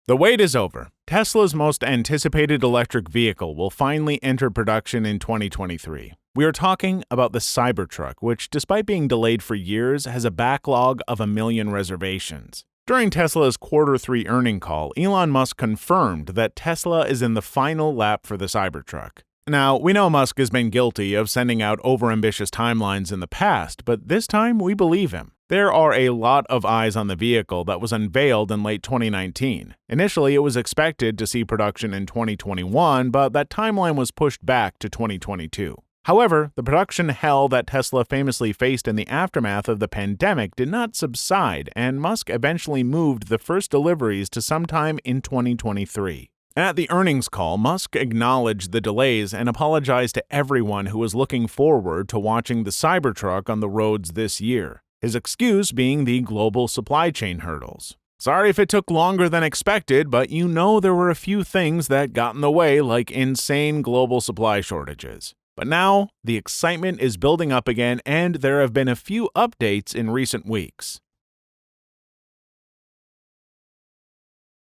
The wait is over. Tesla's most anticipated electric vehicle will finally enter production in 2023. We are talking about the CyberTruck, which, despite being delayed for years, has a backlog of 1 million reservations. During Tesla's Q3 earnings call, Elon Musk confirmed that Tesla is in the final lap for the Cybertruck. Now, we know Musk has been guilty of sending out overambitious timelines in the past, but this time we believe him. There are a lot of eyes on the vehicle that was unveiled in late 2019. Initially, it was expected to see production in 2021, but that timeline was pushed back to 2022. However, the production hell that Tesla famously faced in the aftermath of the pandemic did not subside, and Musk eventually moved the first deliveries to sometime in 2023. At the earnings call, Musk acknowledged the delays and apologized to everyone who was looking forward to watching the Cybertruck on the roads this year. His excuse being the global supply chain hurdles. Sorry if it took longer than expected, but you know there were a few things that got in the way, like insane global supply shortages. But now, the excitement is building up again, and there have been a few updates in recent weeks.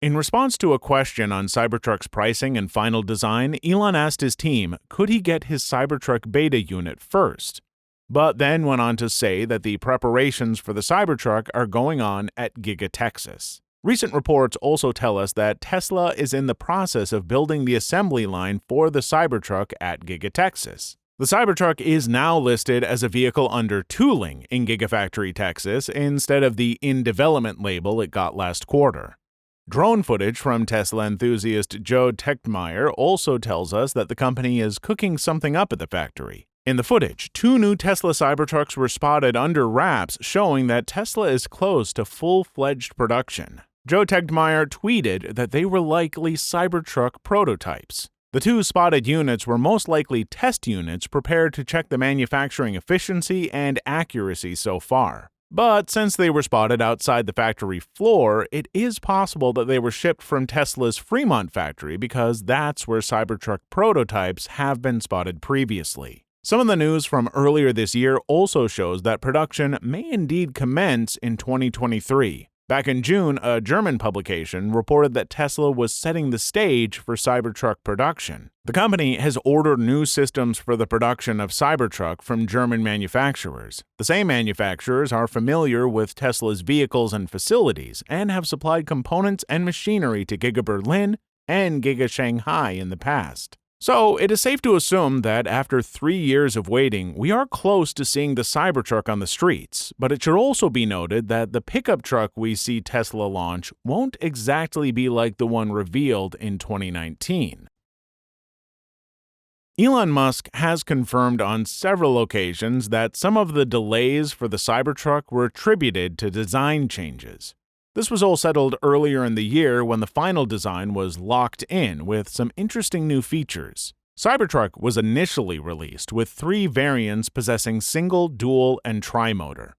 In response to a question on Cybertruck's pricing and final design, Elon asked his team, could he get his Cybertruck beta unit first? But then went on to say that the preparations for the Cybertruck are going on at Giga Texas. Recent reports also tell us that Tesla is in the process of building the assembly line for the Cybertruck at Giga Texas. The Cybertruck is now listed as a vehicle under tooling in Gigafactory Texas instead of the in development label it got last quarter. Drone footage from Tesla enthusiast Joe Techtmeyer also tells us that the company is cooking something up at the factory. In the footage, 2 new Tesla Cybertrucks were spotted under wraps, showing that Tesla is close to full-fledged production. Joe Techtmeyer tweeted that they were likely Cybertruck prototypes. The 2 spotted units were most likely test units prepared to check the manufacturing efficiency and accuracy so far. But since they were spotted outside the factory floor, it is possible that they were shipped from Tesla's Fremont factory because that's where Cybertruck prototypes have been spotted previously. Some of the news from earlier this year also shows that production may indeed commence in 2023. Back in June, a German publication reported that Tesla was setting the stage for Cybertruck production. The company has ordered new systems for the production of Cybertruck from German manufacturers. The same manufacturers are familiar with Tesla's vehicles and facilities and have supplied components and machinery to Giga Berlin and Giga Shanghai in the past. So, it is safe to assume that after 3 years of waiting, we are close to seeing the Cybertruck on the streets, but it should also be noted that the pickup truck we see Tesla launch won't exactly be like the one revealed in 2019. Elon Musk has confirmed on several occasions that some of the delays for the Cybertruck were attributed to design changes. This was all settled earlier in the year when the final design was locked in with some interesting new features. Cybertruck was initially released with 3 variants possessing single, dual, and tri-motor.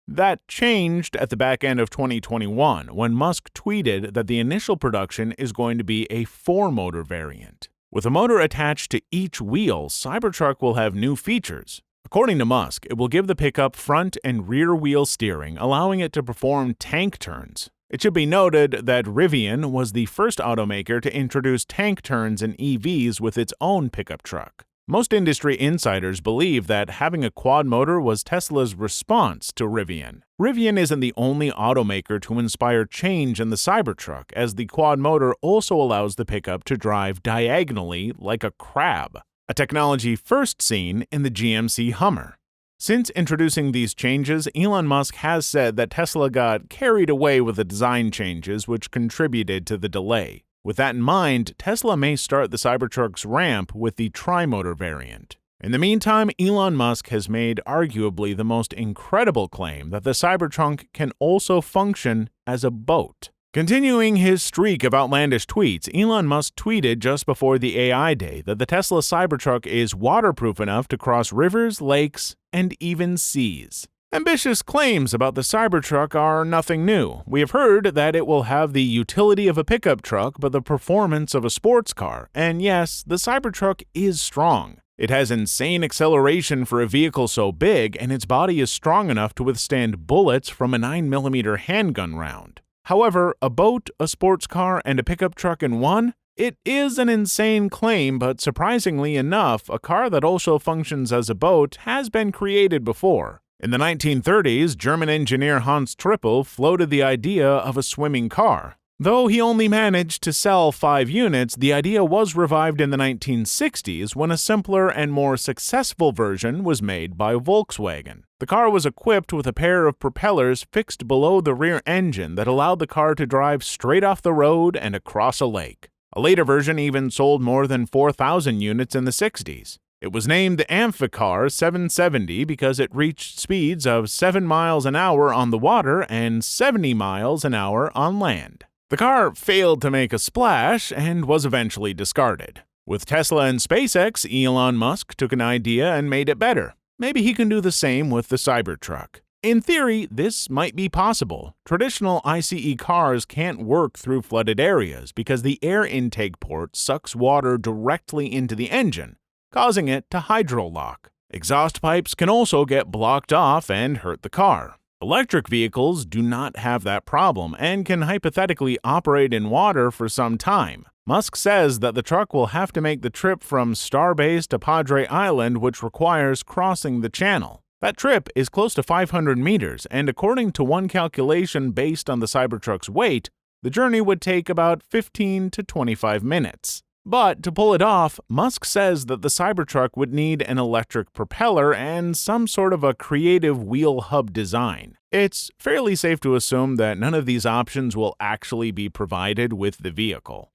That changed at the back end of 2021 when Musk tweeted that the initial production is going to be a 4-motor variant. With a motor attached to each wheel, Cybertruck will have new features. According to Musk, it will give the pickup front and rear wheel steering, allowing it to perform tank turns. It should be noted that Rivian was the first automaker to introduce tank turns in EVs with its own pickup truck. Most industry insiders believe that having a quad motor was Tesla's response to Rivian. Rivian isn't the only automaker to inspire change in the Cybertruck, as the quad motor also allows the pickup to drive diagonally like a crab, a technology first seen in the GMC Hummer. Since introducing these changes, Elon Musk has said that Tesla got carried away with the design changes, which contributed to the delay. With that in mind, Tesla may start the Cybertruck's ramp with the tri-motor variant. In the meantime, Elon Musk has made arguably the most incredible claim that the Cybertruck can also function as a boat. Continuing his streak of outlandish tweets, Elon Musk tweeted just before the AI Day that the Tesla Cybertruck is waterproof enough to cross rivers, lakes, and even seas. Ambitious claims about the Cybertruck are nothing new. We have heard that it will have the utility of a pickup truck but the performance of a sports car, and yes, the Cybertruck is strong. It has insane acceleration for a vehicle so big, and its body is strong enough to withstand bullets from a 9mm handgun round. However, a boat, a sports car, and a pickup truck in one? It is an insane claim, but surprisingly enough, a car that also functions as a boat has been created before. In the 1930s, German engineer Hans Trippel floated the idea of a swimming car. Though he only managed to sell 5 units, the idea was revived in the 1960s when a simpler and more successful version was made by Volkswagen. The car was equipped with a pair of propellers fixed below the rear engine that allowed the car to drive straight off the road and across a lake. A later version even sold more than 4,000 units in the 60s. It was named the Amphicar 770 because it reached speeds of 7 miles an hour on the water and 70 miles an hour on land. The car failed to make a splash and was eventually discarded. With Tesla and SpaceX, Elon Musk took an idea and made it better. Maybe he can do the same with the CyberTruck. In theory, this might be possible. Traditional ICE cars can't work through flooded areas because the air intake port sucks water directly into the engine, causing it to hydrolock. Exhaust pipes can also get blocked off and hurt the car. Electric vehicles do not have that problem and can hypothetically operate in water for some time. Musk says that the truck will have to make the trip from Starbase to Padre Island, which requires crossing the channel. That trip is close to 500 meters, and according to one calculation based on the Cybertruck's weight, the journey would take about 15 to 25 minutes. But to pull it off, Musk says that the Cybertruck would need an electric propeller and some sort of a creative wheel hub design. It's fairly safe to assume that none of these options will actually be provided with the vehicle.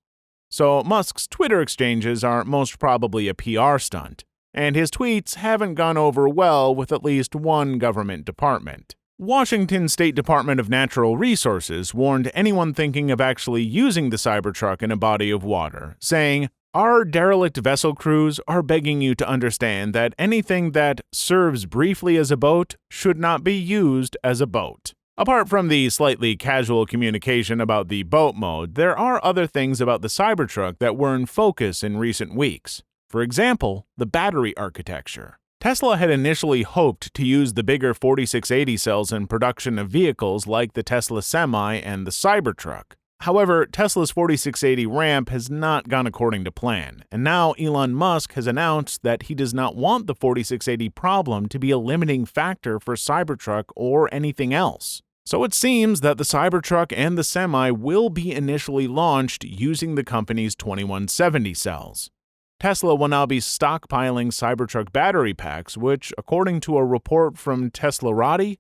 So Musk's Twitter exchanges are most probably a PR stunt, and his tweets haven't gone over well with at least one government department. Washington State Department of Natural Resources warned anyone thinking of actually using the Cybertruck in a body of water, saying, "Our derelict vessel crews are begging you to understand that anything that serves briefly as a boat should not be used as a boat." Apart from the slightly casual communication about the boat mode, there are other things about the Cybertruck that were in focus in recent weeks. For example, the battery architecture. Tesla had initially hoped to use the bigger 4680 cells in production of vehicles like the Tesla Semi and the Cybertruck. However, Tesla's 4680 ramp has not gone according to plan, and now Elon Musk has announced that he does not want the 4680 problem to be a limiting factor for Cybertruck or anything else. So it seems that the Cybertruck and the Semi will be initially launched using the company's 2170 cells. Tesla will now be stockpiling Cybertruck battery packs, which, according to a report from Teslarati,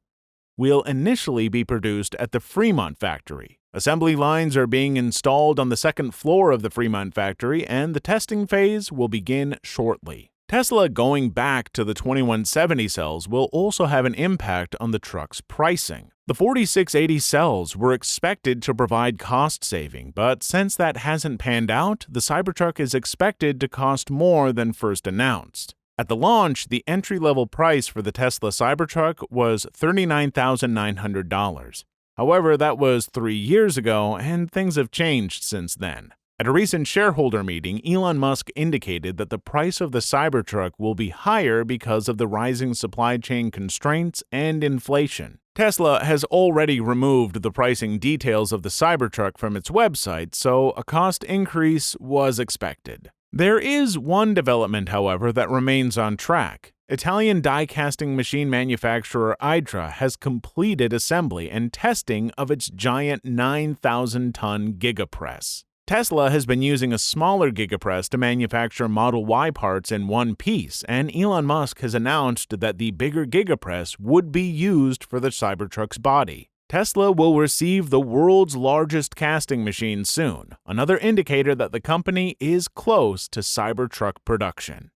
will initially be produced at the Fremont factory. Assembly lines are being installed on the second floor of the Fremont factory, and the testing phase will begin shortly. Tesla going back to the 2170 cells will also have an impact on the truck's pricing. The 4680 cells were expected to provide cost saving, but since that hasn't panned out, the Cybertruck is expected to cost more than first announced. At the launch, the entry-level price for the Tesla Cybertruck was $39,900. However, that was 3 years ago, and things have changed since then. At a recent shareholder meeting, Elon Musk indicated that the price of the Cybertruck will be higher because of the rising supply chain constraints and inflation. Tesla has already removed the pricing details of the Cybertruck from its website, so a cost increase was expected. There is one development, however, that remains on track. Italian die-casting machine manufacturer Idra has completed assembly and testing of its giant 9,000-ton gigapress. Tesla has been using a smaller gigapress to manufacture Model Y parts in one piece, and Elon Musk has announced that the bigger gigapress would be used for the Cybertruck's body. Tesla will receive the world's largest casting machine soon, another indicator that the company is close to Cybertruck production.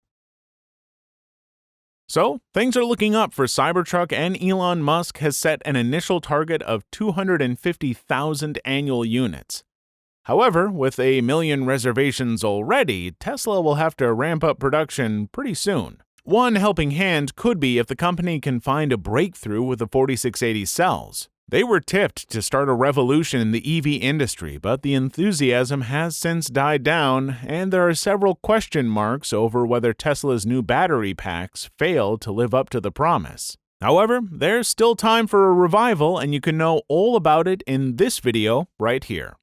So, things are looking up for Cybertruck, and Elon Musk has set an initial target of 250,000 annual units. However, with 1 million reservations already, Tesla will have to ramp up production pretty soon. One helping hand could be if the company can find a breakthrough with the 4680 cells. They were tipped to start a revolution in the EV industry, but the enthusiasm has since died down, and there are several question marks over whether Tesla's new battery packs fail to live up to the promise. However, there's still time for a revival, and you can know all about it in this video right here.